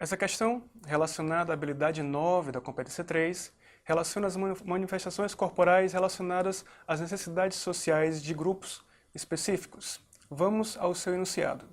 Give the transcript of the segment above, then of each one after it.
Essa questão, relacionada à habilidade 9 da competência 3, relaciona as manifestações corporais relacionadas às necessidades sociais de grupos específicos. Vamos ao seu enunciado.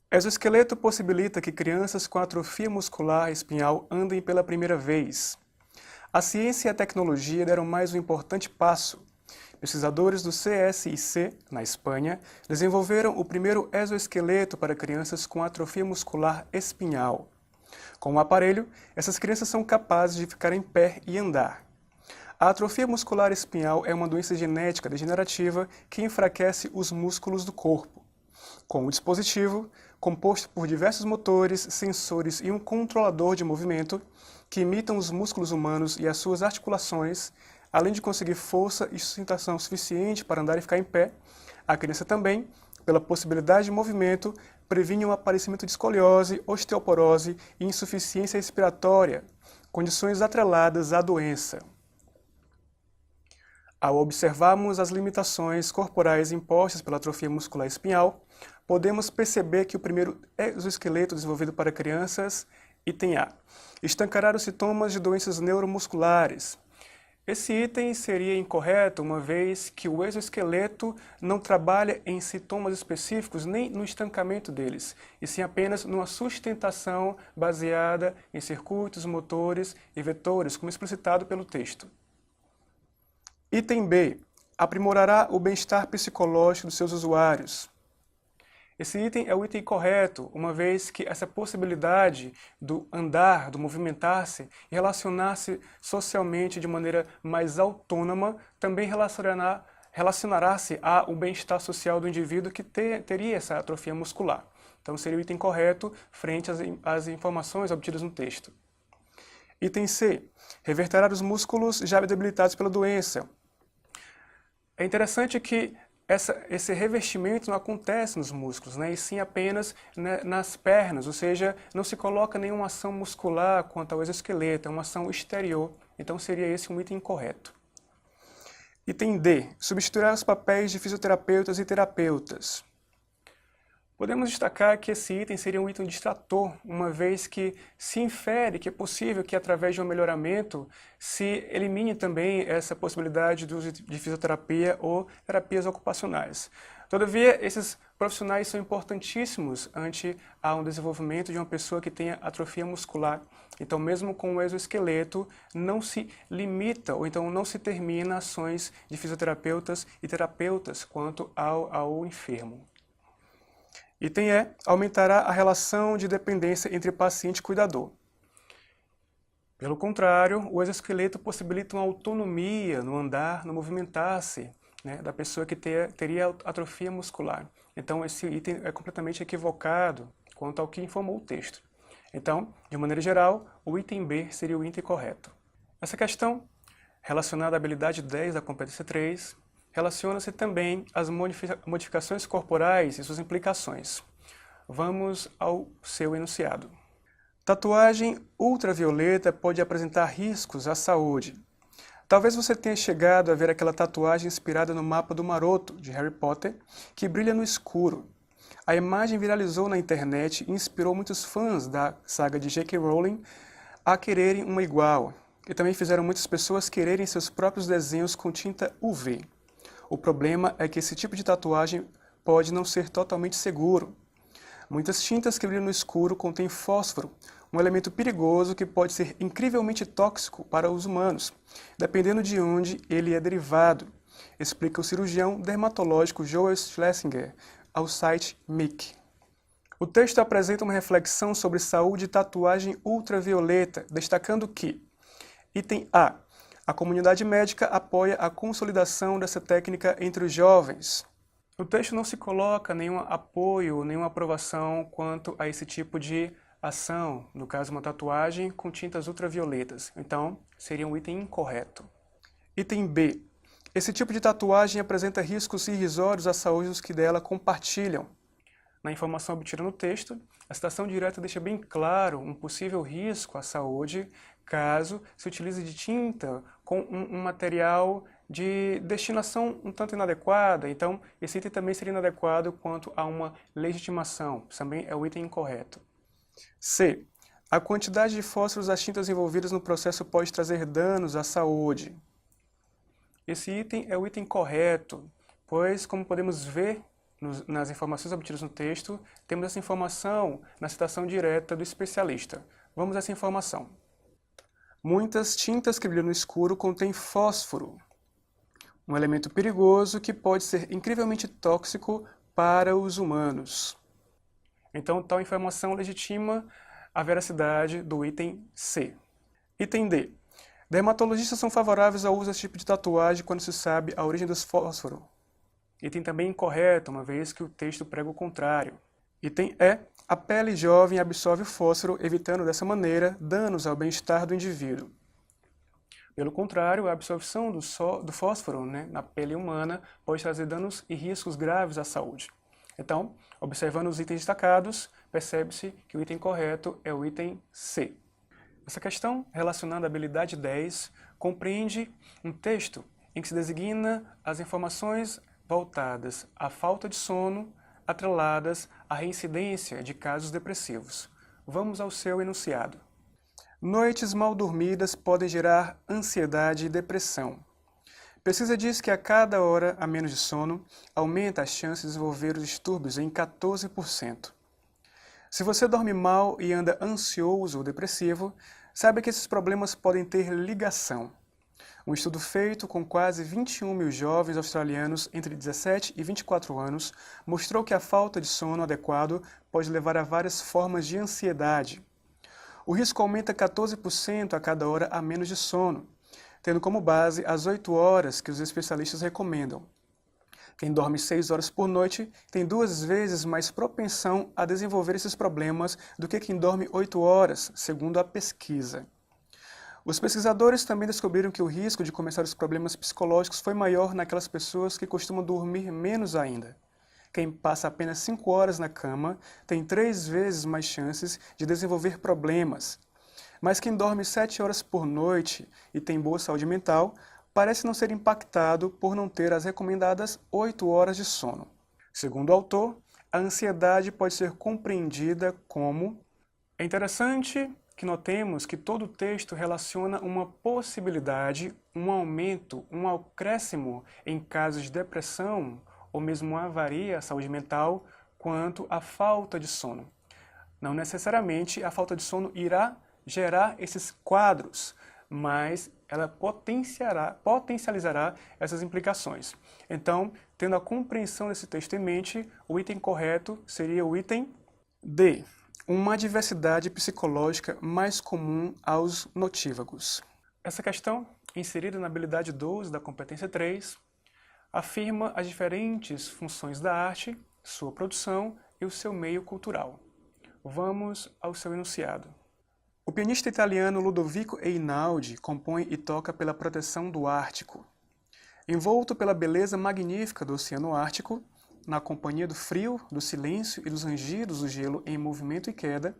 Exoesqueleto possibilita que crianças com atrofia muscular espinhal andem pela primeira vez. A ciência e a tecnologia deram mais um importante passo. Pesquisadores do CSIC, na Espanha, desenvolveram o primeiro exoesqueleto para crianças com atrofia muscular espinhal. Com o aparelho, essas crianças são capazes de ficar em pé e andar. A atrofia muscular espinhal é uma doença genética degenerativa que enfraquece os músculos do corpo. Com o dispositivo, composto por diversos motores, sensores e um controlador de movimento, que imitam os músculos humanos e as suas articulações, além de conseguir força e sustentação suficiente para andar e ficar em pé, a criança também, pela possibilidade de movimento, previne o aparecimento de escoliose, osteoporose e insuficiência respiratória, condições atreladas à doença. Ao observarmos as limitações corporais impostas pela atrofia muscular espinhal, podemos perceber que o primeiro exoesqueleto desenvolvido para crianças, item A, estancará os sintomas de doenças neuromusculares. Esse item seria incorreto, uma vez que o exoesqueleto não trabalha em sintomas específicos nem no estancamento deles, e sim apenas numa sustentação baseada em circuitos, motores e vetores, como explicitado pelo texto. Item B. Aprimorará o bem-estar psicológico dos seus usuários. Esse item é o item correto, uma vez que essa possibilidade do andar, do movimentar-se e relacionar-se socialmente de maneira mais autônoma também relacionará-se ao bem-estar social do indivíduo que teria essa atrofia muscular. Então seria o item correto frente às informações obtidas no texto. Item C. Reverterá os músculos já debilitados pela doença. É interessante que esse revestimento não acontece nos músculos, e sim apenas nas pernas, ou seja, não se coloca nenhuma ação muscular quanto ao exoesqueleto, é uma ação exterior, então seria esse um item incorreto. Item D. Substituirá os papéis de fisioterapeutas e terapeutas. Podemos destacar que esse item seria um item distrator, uma vez que se infere que é possível que, através de um melhoramento, se elimine também essa possibilidade do uso de fisioterapia ou terapias ocupacionais. Todavia, esses profissionais são importantíssimos ante um desenvolvimento de uma pessoa que tenha atrofia muscular. Então, mesmo com o exoesqueleto, não se limita, ou então não se termina ações de fisioterapeutas e terapeutas quanto ao enfermo. Item E. Aumentará a relação de dependência entre paciente e cuidador. Pelo contrário, o exoesqueleto possibilita uma autonomia no andar, no movimentar-se, da pessoa que teria atrofia muscular. Então, esse item é completamente equivocado quanto ao que informou o texto. Então, de maneira geral, o item B seria o item correto. Essa questão, relacionada à habilidade 10 da competência 3, relaciona-se também às modificações corporais e suas implicações. Vamos ao seu enunciado. Tatuagem ultravioleta pode apresentar riscos à saúde. Talvez você tenha chegado a ver aquela tatuagem inspirada no mapa do Maroto, de Harry Potter, que brilha no escuro. A imagem viralizou na internet e inspirou muitos fãs da saga de J.K. Rowling a quererem uma igual. E também fizeram muitas pessoas quererem seus próprios desenhos com tinta UV. O problema é que esse tipo de tatuagem pode não ser totalmente seguro. Muitas tintas que brilham no escuro contêm fósforo, um elemento perigoso que pode ser incrivelmente tóxico para os humanos, dependendo de onde ele é derivado, explica o cirurgião dermatológico Joel Schlesinger ao site MIC. O texto apresenta uma reflexão sobre saúde e tatuagem ultravioleta, destacando que, item A, a comunidade médica apoia a consolidação dessa técnica entre os jovens. No texto não se coloca nenhum apoio, nenhuma aprovação quanto a esse tipo de ação, no caso uma tatuagem com tintas ultravioletas. Então, seria um item incorreto. Item B. Esse tipo de tatuagem apresenta riscos irrisórios à saúde dos que dela compartilham. Na informação obtida no texto, a citação direta deixa bem claro um possível risco à saúde caso se utilize de tinta com um material de destinação um tanto inadequada. Então, esse item também seria inadequado quanto a uma legitimação. Também é o item incorreto. C. A quantidade de fósforos das tintas envolvidas no processo pode trazer danos à saúde. Esse item é o item correto, pois, como podemos ver nas informações obtidas no texto, temos essa informação na citação direta do especialista. Vamos a essa informação. Muitas tintas que brilham no escuro contêm fósforo, um elemento perigoso que pode ser incrivelmente tóxico para os humanos. Então, tal informação legitima a veracidade do item C. Item D. Dermatologistas são favoráveis ao uso desse tipo de tatuagem quando se sabe a origem dos fósforos. Item também incorreto, uma vez que o texto prega o contrário. Item E. A pele jovem absorve o fósforo, evitando dessa maneira danos ao bem-estar do indivíduo. Pelo contrário, a absorção do fósforo, na pele humana pode trazer danos e riscos graves à saúde. Então, observando os itens destacados, percebe-se que o item correto é o item C. Essa questão, relacionada à habilidade 10, compreende um texto em que se designa as informações voltadas à falta de sono, atreladas à reincidência de casos depressivos. Vamos ao seu enunciado. Noites mal dormidas podem gerar ansiedade e depressão. Pesquisa diz que a cada hora a menos de sono aumenta as chances de desenvolver os distúrbios em 14%. Se você dorme mal e anda ansioso ou depressivo, saiba que esses problemas podem ter ligação. Um estudo feito com quase 21 mil jovens australianos entre 17 e 24 anos mostrou que a falta de sono adequado pode levar a várias formas de ansiedade. O risco aumenta 14% a cada hora a menos de sono, tendo como base as 8 horas que os especialistas recomendam. Quem dorme 6 horas por noite tem 2 vezes mais propensão a desenvolver esses problemas do que quem dorme 8 horas, segundo a pesquisa. Os pesquisadores também descobriram que o risco de começar os problemas psicológicos foi maior naquelas pessoas que costumam dormir menos ainda. Quem passa apenas 5 horas na cama tem 3 vezes mais chances de desenvolver problemas. Mas quem dorme 7 horas por noite e tem boa saúde mental, parece não ser impactado por não ter as recomendadas 8 horas de sono. Segundo o autor, a ansiedade pode ser compreendida como... É interessante que notemos que todo o texto relaciona uma possibilidade, um aumento, um acréscimo em casos de depressão ou mesmo uma avaria à saúde mental quanto à falta de sono. Não necessariamente a falta de sono irá gerar esses quadros, mas ela potencializará essas implicações. Então, tendo a compreensão desse texto em mente, o item correto seria o item D. Uma diversidade psicológica mais comum aos notívagos. Essa questão, inserida na habilidade 12 da competência 3, afirma as diferentes funções da arte, sua produção e o seu meio cultural. Vamos ao seu enunciado. O pianista italiano Ludovico Einaudi compõe e toca pela proteção do Ártico. Envolto pela beleza magnífica do Oceano Ártico, na companhia do frio, do silêncio e dos rangidos do gelo em movimento e queda,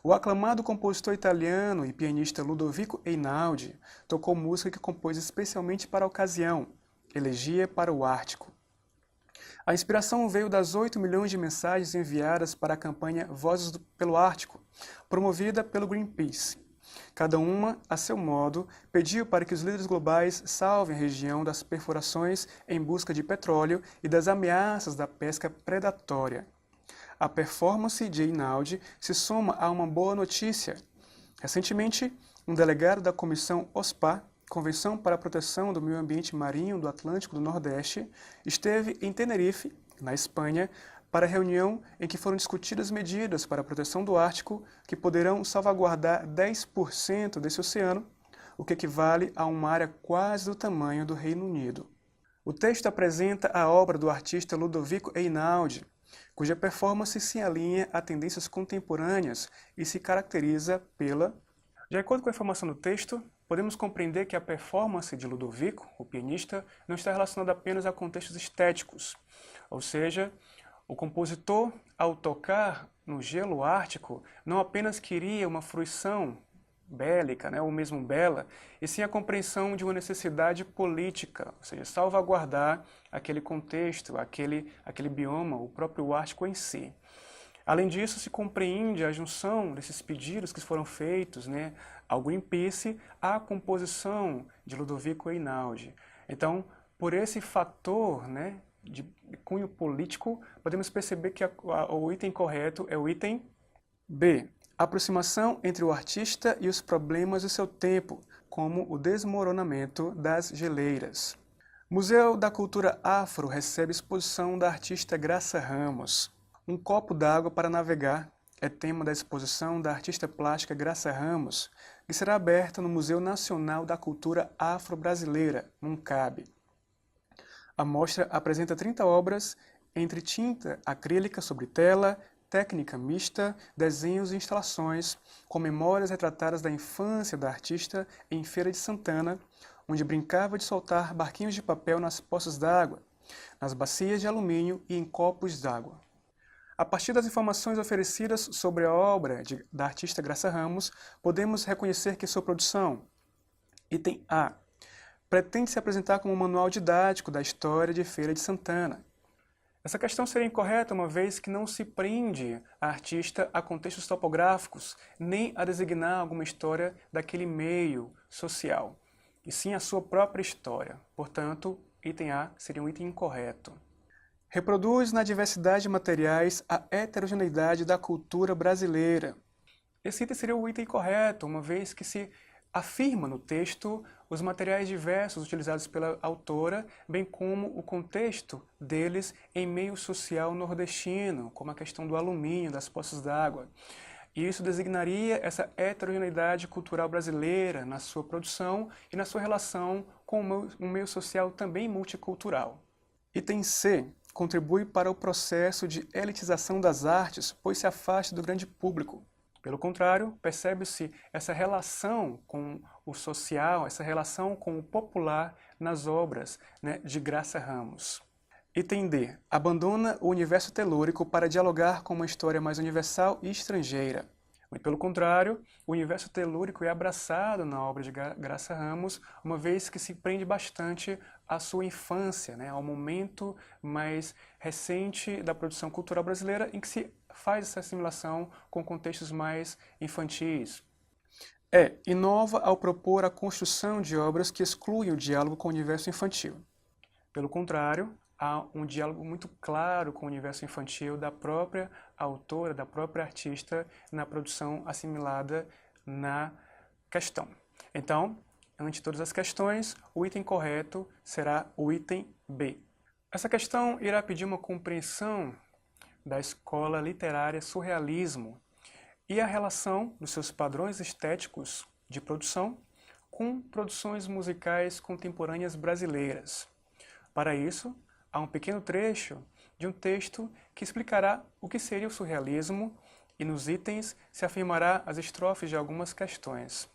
o aclamado compositor italiano e pianista Ludovico Einaudi tocou música que compôs especialmente para a ocasião, Elegia para o Ártico. A inspiração veio das 8 milhões de mensagens enviadas para a campanha Vozes pelo Ártico, promovida pelo Greenpeace. Cada uma, a seu modo, pediu para que os líderes globais salvem a região das perfurações em busca de petróleo e das ameaças da pesca predatória. A performance de Einaudi se soma a uma boa notícia. Recentemente, um delegado da Comissão OSPA, Convenção para a Proteção do Meio Ambiente Marinho do Atlântico do Nordeste, esteve em Tenerife, na Espanha, para a reunião em que foram discutidas medidas para a proteção do Ártico que poderão salvaguardar 10% desse oceano, o que equivale a uma área quase do tamanho do Reino Unido. O texto apresenta a obra do artista Ludovico Einaudi, cuja performance se alinha a tendências contemporâneas e se caracteriza pela... De acordo com a informação do texto, podemos compreender que a performance de Ludovico, o pianista, não está relacionada apenas a contextos estéticos, ou seja, o compositor, ao tocar no gelo ártico, não apenas queria uma fruição bélica, ou mesmo bela, e sim a compreensão de uma necessidade política, ou seja, salvaguardar aquele contexto, aquele bioma, o próprio Ártico em si. Além disso, se compreende a junção desses pedidos que foram feitos, ao Greenpeace à composição de Ludovico Einaudi. Então, por esse fator, de cunho político, podemos perceber que o item correto é o item B. Aproximação entre o artista e os problemas do seu tempo, como o desmoronamento das geleiras. Museu da Cultura Afro recebe exposição da artista Graça Ramos. Um copo d'água para navegar é tema da exposição da artista plástica Graça Ramos, que será aberta no Museu Nacional da Cultura Afro-Brasileira, MUNCAB. A mostra apresenta 30 obras, entre tinta acrílica sobre tela, técnica mista, desenhos e instalações, com memórias retratadas da infância da artista em Feira de Santana, onde brincava de soltar barquinhos de papel nas poças d'água, nas bacias de alumínio e em copos d'água. A partir das informações oferecidas sobre a obra da artista Graça Ramos, podemos reconhecer que sua produção, item A, pretende se apresentar como um manual didático da história de Feira de Santana. Essa questão seria incorreta, uma vez que não se prende a artista a contextos topográficos, nem a designar alguma história daquele meio social, e sim a sua própria história. Portanto, item A seria um item incorreto. Reproduz na diversidade de materiais a heterogeneidade da cultura brasileira. Esse item seria o item correto, uma vez que se afirma no texto os materiais diversos utilizados pela autora, bem como o contexto deles em meio social nordestino, como a questão do alumínio, das poças d'água. E isso designaria essa heterogeneidade cultural brasileira na sua produção e na sua relação com um meio social também multicultural. Item C. Contribui para o processo de elitização das artes, pois se afasta do grande público. Pelo contrário, percebe-se essa relação com o social, essa relação com o popular nas obras de Graça Ramos. Item D. Abandona o universo telúrico para dialogar com uma história mais universal e estrangeira. Pelo contrário, o universo telúrico é abraçado na obra de Graça Ramos, uma vez que se prende bastante à sua infância, ao momento mais recente da produção cultural brasileira, em que se faz essa assimilação com contextos mais infantis. Inova ao propor a construção de obras que excluem o diálogo com o universo infantil. Pelo contrário, há um diálogo muito claro com o universo infantil da própria autora, da própria artista, na produção assimilada na questão. Então, ante todas as questões, o item correto será o item B. Essa questão irá pedir uma compreensão da escola literária surrealismo e a relação dos seus padrões estéticos de produção com produções musicais contemporâneas brasileiras. Para isso, há um pequeno trecho de um texto que explicará o que seria o surrealismo e nos itens se afirmará as estrofes de algumas questões.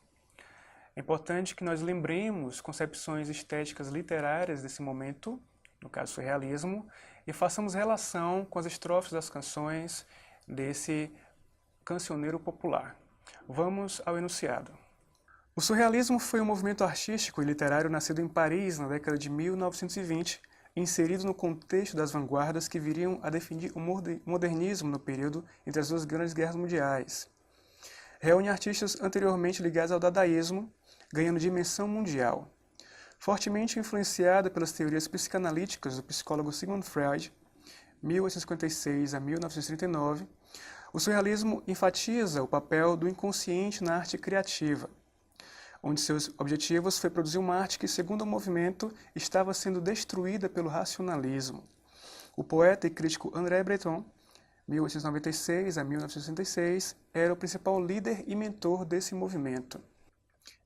É importante que nós lembremos concepções estéticas literárias desse momento, no caso surrealismo, e façamos relação com as estrofes das canções desse cancioneiro popular. Vamos ao enunciado. O surrealismo foi um movimento artístico e literário nascido em Paris na década de 1920, inserido no contexto das vanguardas que viriam a definir o modernismo no período entre as duas grandes guerras mundiais. Reúne artistas anteriormente ligados ao dadaísmo, ganhando dimensão mundial. Fortemente influenciada pelas teorias psicanalíticas do psicólogo Sigmund Freud, 1856 a 1939, o surrealismo enfatiza o papel do inconsciente na arte criativa, onde seus objetivos foi produzir uma arte que, segundo o movimento, estava sendo destruída pelo racionalismo. O poeta e crítico André Breton, 1896 a 1966, era o principal líder e mentor desse movimento.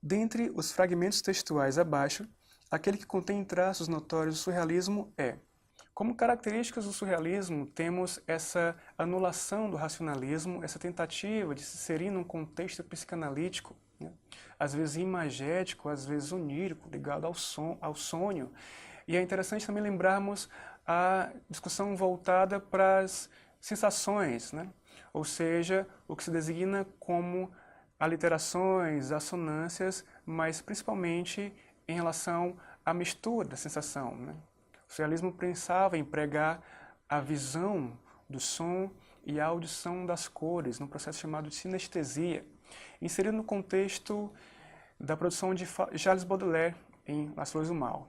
Dentre os fragmentos textuais abaixo, aquele que contém traços notórios do surrealismo é: como características do surrealismo, temos essa anulação do racionalismo, essa tentativa de se inserir num contexto psicanalítico, às vezes imagético, às vezes onírico, ligado ao sonho. E é interessante também lembrarmos a discussão voltada para as sensações, ou seja, o que se designa como aliterações, assonâncias, mas principalmente em relação à mistura da sensação. O surrealismo pensava em pregar a visão do som e a audição das cores, num processo chamado de sinestesia, inserido no contexto da produção de Charles Baudelaire em As Flores do Mal.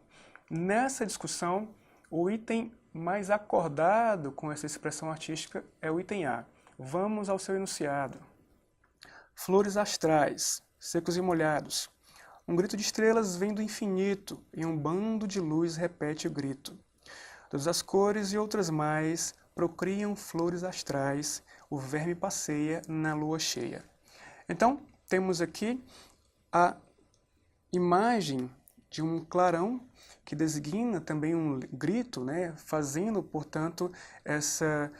Nessa discussão, o item mais acordado com essa expressão artística é o item A. Vamos ao seu enunciado. Flores astrais, secos e molhados. Um grito de estrelas vem do infinito, e um bando de luz repete o grito. Todas as cores e outras mais procriam flores astrais, o verme passeia na lua cheia. Então, temos aqui a imagem de um clarão, que designa também um grito, né, fazendo, portanto, essa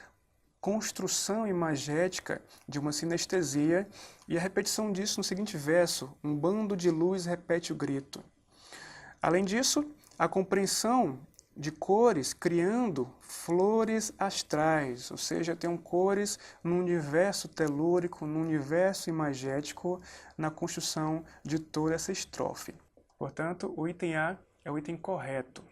construção imagética de uma sinestesia, e a repetição disso no seguinte verso: um bando de luz repete o grito. Além disso, a compreensão de cores criando flores astrais, ou seja, tem cores no universo telúrico, no universo imagético, na construção de toda essa estrofe. Portanto, o item A é o item correto.